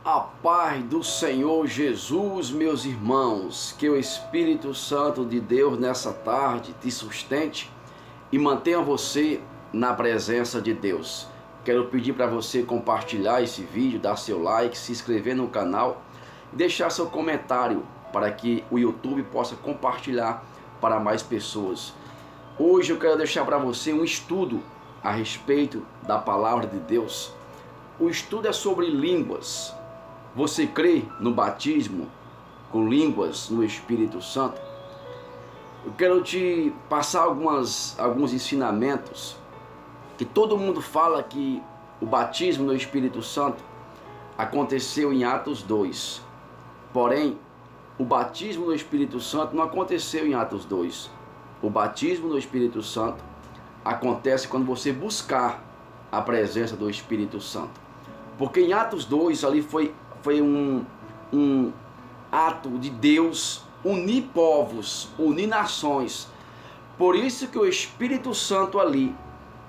A paz do Senhor Jesus, meus irmãos, que o Espírito Santo de Deus nessa tarde te sustente e mantenha você na presença de Deus. Quero pedir para você compartilhar esse vídeo, dar seu like, se inscrever no canal e deixar seu comentário para que o YouTube possa compartilhar para mais pessoas. Hoje eu quero deixar para você um estudo a respeito da palavra de Deus. O estudo é sobre línguas. Você crê no batismo com línguas no Espírito Santo? Eu quero te passar alguns ensinamentos que todo mundo fala que o batismo no Espírito Santo aconteceu em Atos 2. Porém, o batismo no Espírito Santo não aconteceu em Atos 2. O batismo no Espírito Santo acontece quando você buscar a presença do Espírito Santo. Porque em Atos 2 ali foi um ato de Deus unir povos, unir nações. Por isso que o Espírito Santo ali,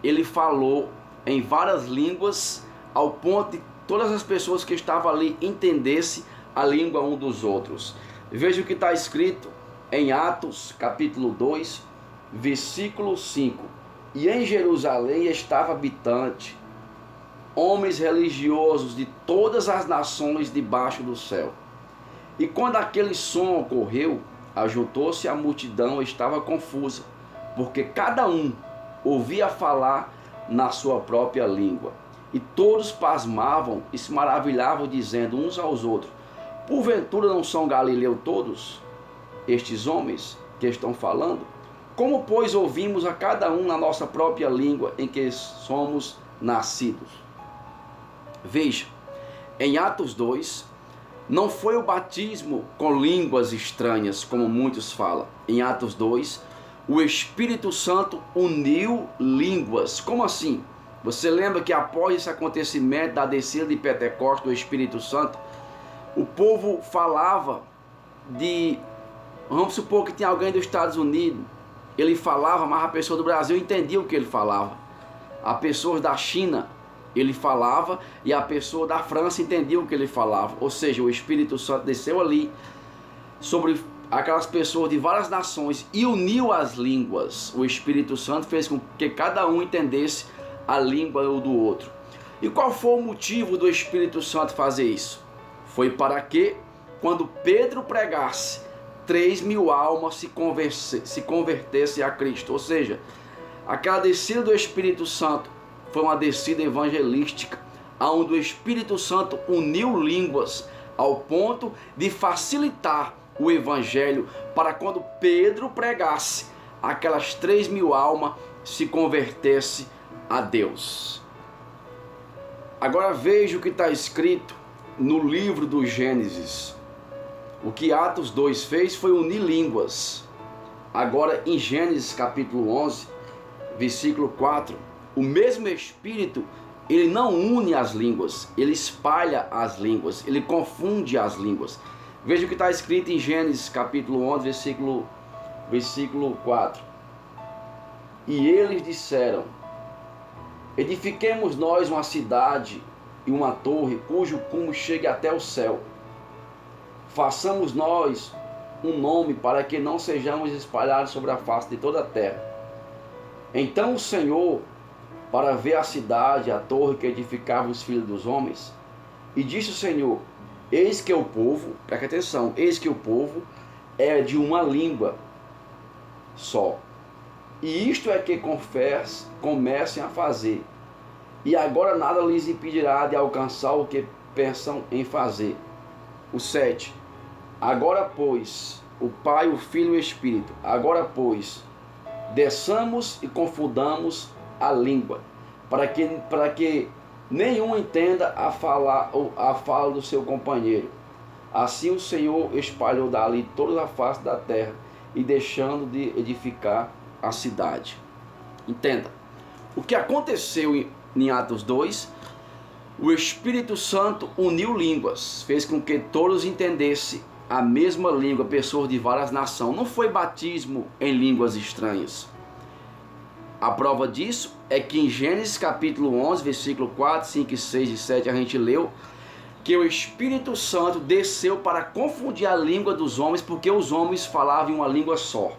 ele falou em várias línguas, ao ponto de todas as pessoas que estavam ali entendessem a língua um dos outros. Veja o que está escrito em Atos capítulo 2, versículo 5. E em Jerusalém estava habitante, homens religiosos de todas as nações debaixo do céu. E quando aquele som ocorreu, ajuntou-se a multidão e estava confusa, porque cada um ouvia falar na sua própria língua. E todos pasmavam e se maravilhavam, dizendo uns aos outros: porventura não são galileus todos estes homens que estão falando? Como, pois, ouvimos a cada um na nossa própria língua em que somos nascidos? Veja, em Atos 2, não foi o batismo com línguas estranhas, como muitos falam. Em Atos 2, o Espírito Santo uniu línguas. Como assim? Você lembra que após esse acontecimento da descida de Pentecostes do Espírito Santo, o povo falava de... Vamos supor que tinha alguém dos Estados Unidos, ele falava, mas a pessoa do Brasil entendia o que ele falava. A pessoa da China, ele falava, e a pessoa da França entendia o que ele falava. Ou seja, o Espírito Santo desceu ali sobre aquelas pessoas de várias nações e uniu as línguas. O Espírito Santo fez com que cada um entendesse a língua do outro. E qual foi o motivo do Espírito Santo fazer isso? Foi para que, quando Pedro pregasse, 3.000 almas se convertessem a Cristo. Ou seja, aquela descida do Espírito Santo foi uma descida evangelística, onde o Espírito Santo uniu línguas ao ponto de facilitar o evangelho para quando Pedro pregasse, aquelas 3.000 almas se convertessem a Deus. Agora veja o que está escrito no livro do Gênesis. O que Atos 2 fez foi unir línguas. Agora em Gênesis capítulo 11, versículo 4, o mesmo Espírito, ele não une as línguas, ele espalha as línguas, ele confunde as línguas. Veja o que está escrito em Gênesis capítulo 11, versículo 4. E eles disseram: edifiquemos nós uma cidade e uma torre, cujo cume chegue até o céu. Façamos nós um nome, para que não sejamos espalhados sobre a face de toda a terra. Então o Senhor, para ver a cidade, a torre que edificavam os filhos dos homens, e disse o Senhor: eis que o povo, preste atenção, eis que o povo é de uma língua só, e isto é que comecem a fazer, e agora nada lhes impedirá de alcançar o que pensam em fazer. O 7. Agora, pois, o Pai, o Filho e o Espírito, agora, pois, desçamos e confundamos a língua, para que nenhum entenda a fala do seu companheiro. Assim o Senhor espalhou dali toda a face da terra, e deixando de edificar a cidade. Entenda, o que aconteceu em Atos 2, o Espírito Santo uniu línguas, fez com que todos entendessem a mesma língua, pessoas de várias nações. Não foi batismo em línguas estranhas. A prova disso é que em Gênesis capítulo 11, versículo 4, 5, 6 e 7 a gente leu que o Espírito Santo desceu para confundir a língua dos homens, porque os homens falavam em uma língua só.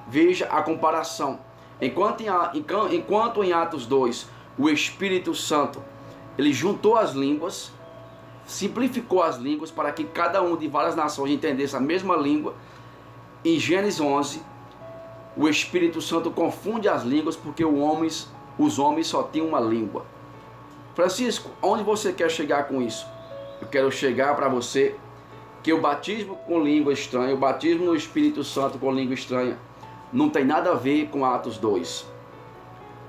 Veja a comparação. Enquanto em Atos 2, o Espírito Santo, ele juntou as línguas, simplificou as línguas para que cada um de várias nações entendesse a mesma língua. Em Gênesis 11, o Espírito Santo confunde as línguas porque os homens só tinham uma língua. Francisco, onde você quer chegar com isso? Eu quero chegar para você que o batismo com língua estranha, o batismo no Espírito Santo com língua estranha, não tem nada a ver com Atos 2.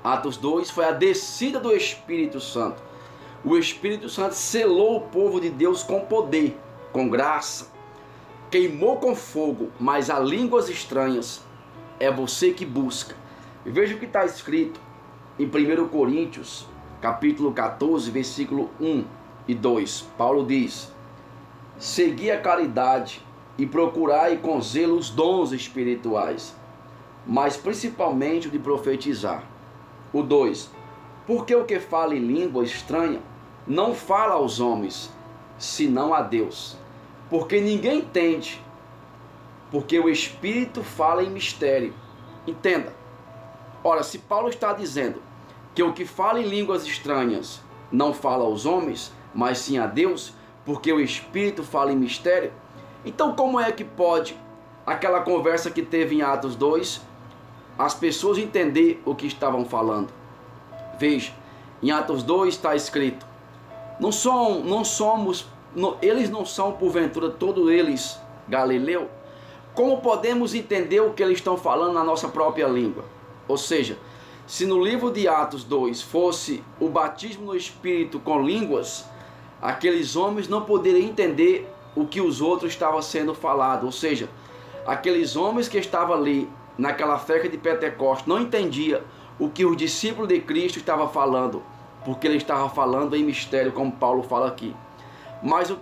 Atos 2 foi a descida do Espírito Santo. O Espírito Santo selou o povo de Deus com poder, com graça, queimou com fogo, mas a línguas estranhas é você que busca. E veja o que está escrito em 1 Coríntios, capítulo 14, versículo 1 e 2. Paulo diz: segui a caridade e procurai com zelo os dons espirituais, mas principalmente o de profetizar. O 2. Porque o que fala em língua estranha não fala aos homens, senão a Deus. Porque ninguém entende, porque o Espírito fala em mistério. Entenda. Ora, se Paulo está dizendo que o que fala em línguas estranhas não fala aos homens, mas sim a Deus, porque o Espírito fala em mistério, então como é que pode aquela conversa que teve em Atos 2, as pessoas entender o que estavam falando? Veja, em Atos 2 está escrito: eles não são porventura todos eles Galileu? Como podemos entender o que eles estão falando na nossa própria língua? Ou seja, se no livro de Atos 2 fosse o batismo no Espírito com línguas, aqueles homens não poderiam entender o que os outros estavam sendo falado. Ou seja, aqueles homens que estavam ali naquela festa de Pentecostes não entendiam o que os discípulos de Cristo estavam falando, porque ele estava falando em mistério, como Paulo fala aqui. Mas o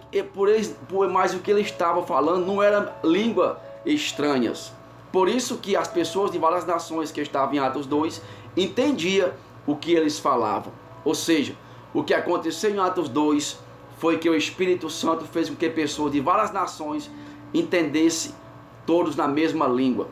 que ele estava falando não era língua estranhas. Por isso que as pessoas de várias nações que estavam em Atos 2 entendiam o que eles falavam. Ou seja, o que aconteceu em Atos 2 foi que o Espírito Santo fez com que pessoas de várias nações entendessem todos na mesma língua.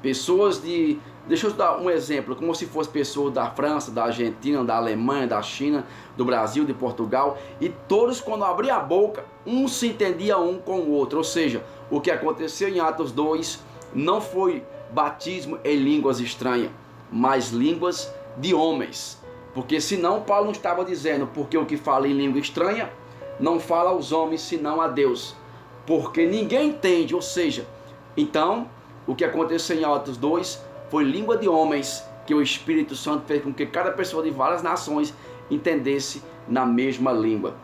Pessoas de... Deixa eu dar um exemplo, como se fosse pessoas da França, da Argentina, da Alemanha, da China, do Brasil, de Portugal, e todos, quando abriam a boca, um se entendia um com o outro. Ou seja, o que aconteceu em Atos 2 não foi batismo em línguas estranhas, mas línguas de homens. Porque senão Paulo não estava dizendo, porque o que fala em língua estranha não fala aos homens, senão a Deus. Porque ninguém entende, ou seja, então, o que aconteceu em Atos 2 foi língua de homens, que o Espírito Santo fez com que cada pessoa de várias nações entendesse na mesma língua.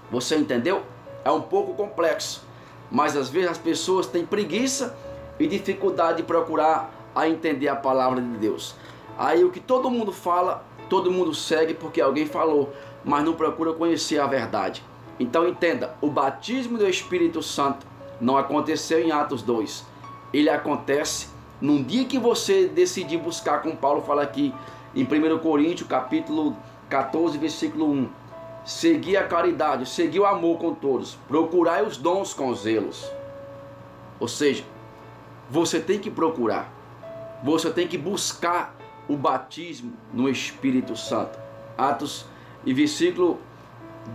Você entendeu? É um pouco complexo, mas às vezes as pessoas têm preguiça e dificuldade de procurar a entender a palavra de Deus. Aí o que todo mundo fala, todo mundo segue porque alguém falou, mas não procura conhecer a verdade. Então entenda, o batismo do Espírito Santo não aconteceu em Atos 2. Ele acontece num dia que você decidir buscar, como Paulo fala aqui em 1 Coríntios, capítulo 14, versículo 1. Segui a caridade, segui o amor com todos, procurai os dons com zelos. Ou seja, você tem que procurar, você tem que buscar o batismo no Espírito Santo. Atos e versículo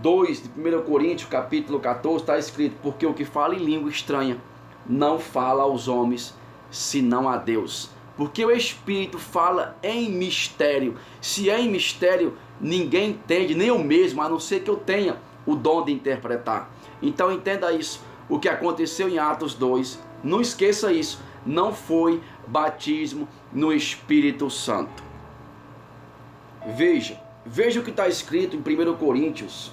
2 de 1 Coríntios, capítulo 14, está escrito: porque o que fala em língua estranha não fala aos homens, senão a Deus. Porque o Espírito fala em mistério. Se é em mistério, ninguém entende, nem eu mesmo, a não ser que eu tenha o dom de interpretar. Então entenda isso. O que aconteceu em Atos 2, não esqueça isso, não foi batismo no Espírito Santo. Veja o que está escrito em 1 Coríntios,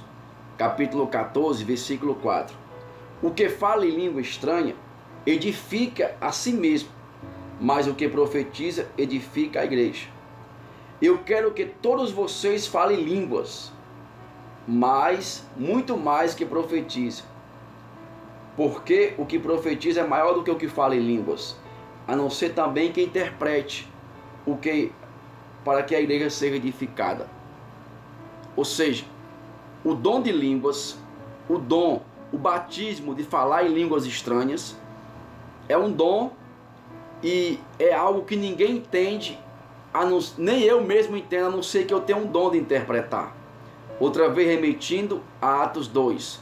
capítulo 14, versículo 4. O que fala em língua estranha edifica a si mesmo, mas o que profetiza edifica a igreja. Eu quero que todos vocês falem línguas, mas muito mais que profetizem, porque o que profetiza é maior do que o que fala em línguas, a não ser também que interprete o que, para que a igreja seja edificada. Ou seja, o dom de línguas o dom, o batismo de falar em línguas estranhas. É um dom e é algo que ninguém entende, nem eu mesmo entendo, a não ser que eu tenha um dom de interpretar. Outra vez remetindo a Atos 2.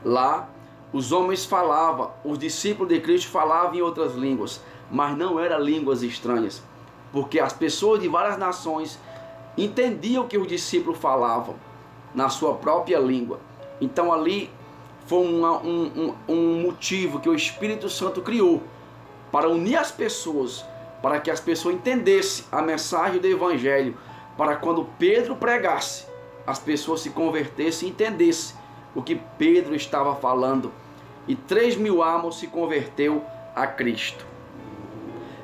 Lá os homens falavam, os discípulos de Cristo falavam em outras línguas, mas não eram línguas estranhas, porque as pessoas de várias nações entendiam o que os discípulos falavam na sua própria língua. Então ali foi um motivo que o Espírito Santo criou para unir as pessoas, para que as pessoas entendessem a mensagem do Evangelho, para quando Pedro pregasse, as pessoas se convertessem e entendessem o que Pedro estava falando. E 3.000 almas se converteu a Cristo.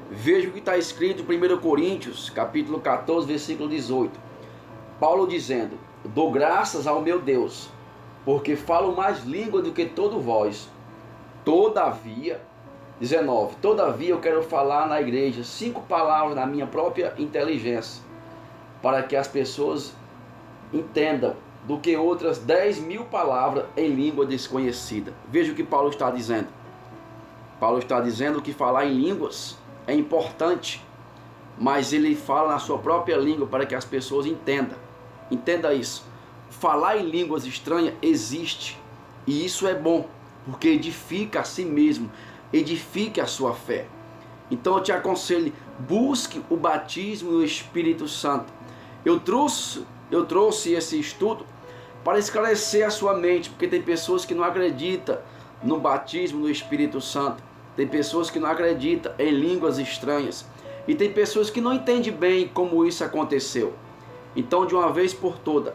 Veja o que está escrito em 1 Coríntios, capítulo 14, versículo 18. Paulo dizendo: dou graças ao meu Deus, porque falo mais língua do que todos vós. Todavia, 19, todavia eu quero falar na igreja 5 palavras na minha própria inteligência, para que as pessoas entendam, do que outras 10.000 palavras em língua desconhecida. Veja o que Paulo está dizendo. Paulo está dizendo que falar em línguas é importante, mas ele fala na sua própria língua para que as pessoas entendam. Entenda isso. Falar em línguas estranhas existe, e isso é bom, porque edifica a si mesmo, edifique a sua fé. Então eu te aconselho, busque o batismo do Espírito Santo. Eu trouxe esse estudo para esclarecer a sua mente, porque tem pessoas que não acreditam no batismo do Espírito Santo, tem pessoas que não acreditam em línguas estranhas, e tem pessoas que não entendem bem como isso aconteceu. Então, de uma vez por todas,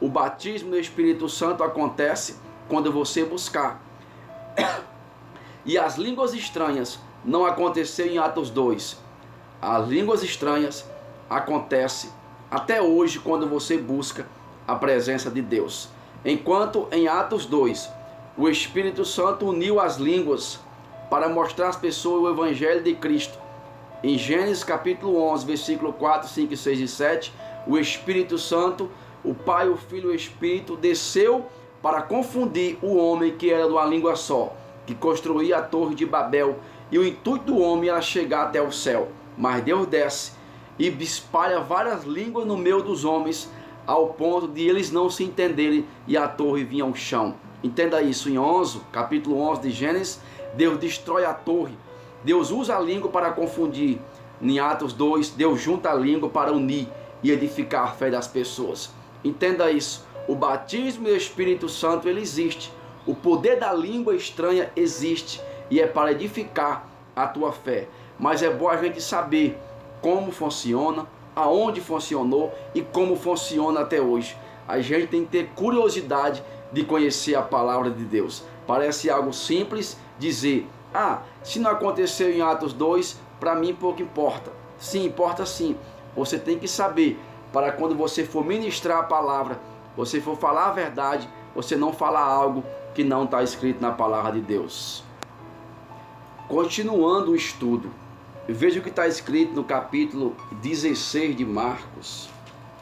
o batismo do Espírito Santo acontece quando você buscar. E as línguas estranhas não aconteceram em Atos 2. As línguas estranhas acontecem até hoje quando você busca a presença de Deus. Enquanto em Atos 2, o Espírito Santo uniu as línguas para mostrar às pessoas o Evangelho de Cristo. Em Gênesis capítulo 11, versículo 4, 5, 6 e 7, o Espírito Santo, o Pai, o Filho e o Espírito desceu para confundir o homem que era de uma língua só, que construía a torre de Babel, e o intuito do homem era chegar até o céu. Mas Deus desce e espalha várias línguas no meio dos homens, ao ponto de eles não se entenderem e a torre vinha ao chão. Entenda isso. Em capítulo 11 de Gênesis, Deus destrói a torre. Deus usa a língua para confundir. Em Atos 2, Deus junta a língua para unir e edificar a fé das pessoas. Entenda isso. O batismo do Espírito Santo, ele existe. O poder da língua estranha existe e é para edificar a tua fé. Mas é bom a gente saber como funciona, aonde funcionou e como funciona até hoje. A gente tem que ter curiosidade de conhecer a palavra de Deus. Parece algo simples dizer: se não aconteceu em Atos 2, para mim pouco importa. Sim, importa sim. Você tem que saber, para quando você for ministrar a palavra, você for falar a verdade, você não falar algo que não está escrito na palavra de Deus. Continuando o estudo, veja o que está escrito no capítulo 16 de Marcos,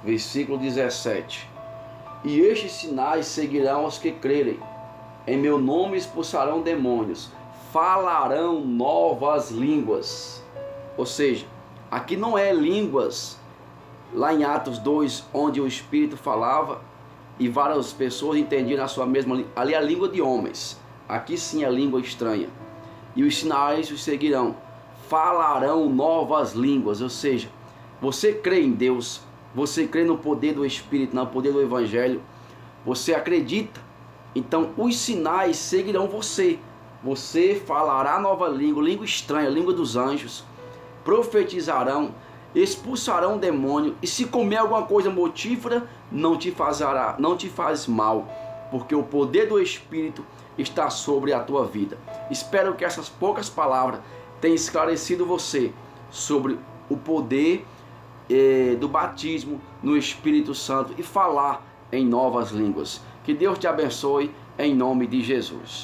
versículo 17. E estes sinais seguirão os que crerem. Em meu nome expulsarão demônios, falarão novas línguas. Ou seja, aqui não é línguas, lá em Atos 2, onde o Espírito falava e várias pessoas entendiam na sua mesma língua. Ali é a língua de homens, aqui sim é a língua estranha. E os sinais os seguirão, falarão novas línguas. Ou seja, você crê em Deus, você crê no poder do Espírito, no poder do Evangelho, você acredita, então os sinais seguirão você. Você falará nova língua, língua estranha, língua dos anjos, profetizarão, expulsarão demônio, e se comer alguma coisa mortífera, não te faz mal, porque o poder do Espírito está sobre a tua vida. Espero que essas poucas palavras tenham esclarecido você sobre o poder do batismo no Espírito Santo e falar em novas línguas. Que Deus te abençoe em nome de Jesus.